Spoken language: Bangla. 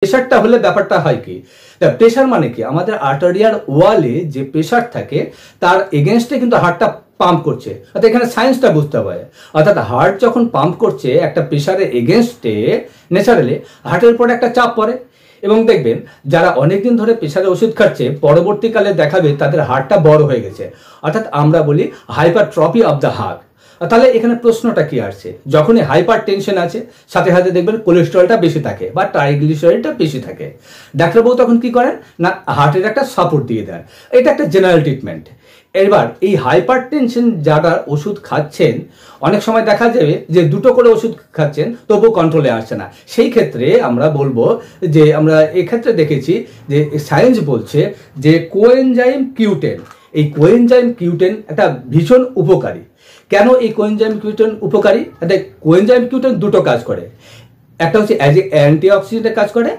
প্রেশারটা হলে ব্যাপারটা হয় কি, প্রেশার মানে কি, আমাদের আর্টারিয়ার ওয়ালে যে প্রেশার থাকে তার এগেনস্টে কিন্তু হার্টটা পাম্প করছে। অর্থাৎ এখানে সায়েন্সটা বুঝতে হবে। অর্থাৎ হার্ট যখন পাম্প করছে একটা প্রেশারের এগেনস্টে, ন্যাচারালি হার্টের উপর একটা চাপ পড়ে। এবং দেখবেন যারা অনেকদিন ধরে প্রেশারের ওষুধ খাচ্ছে পরবর্তীকালে দেখাবে তাদের হার্টটা বড় হয়ে গেছে, অর্থাৎ আমরা বলি হাইপারট্রফি অফ দ্য হার্ট। তাহলে এখানে প্রশ্নটা কি আসছে, যখনই হাইপার টেনশন আছে সাথে সাথে দেখবেন কোলেস্টেরলটা বেশি থাকে বা ট্রাইগ্লিসারাইডটা বেশি থাকে, ডাক্তারবাবু তখন কি করেন না হার্টের একটা সাপোর্ট দিয়ে দেন। এটা একটা জেনারেল ট্রিটমেন্ট। এবার এই হাইপার টেনশন যারা ওষুধ খাচ্ছেন অনেক সময় দেখা যাবে যে দুটো করে ওষুধ খাচ্ছেন তবুও কন্ট্রোলে আসছে না, সেই ক্ষেত্রে আমরা বলবো যে আমরা এক্ষেত্রে দেখেছি যে সায়েন্স বলছে যে কোএনজাইম কিউ10, এই কোএনজাইম কিউ10 একটা ভীষণ উপকারী। কেন এই কোএনজাইম কিউ10 উপকারী? কোএনজাইম কিউ10 দুটো কাজ করে, একটা হচ্ছে অ্যাজ এ অ্যান্টিঅক্সিডেন্টের কাজ করে,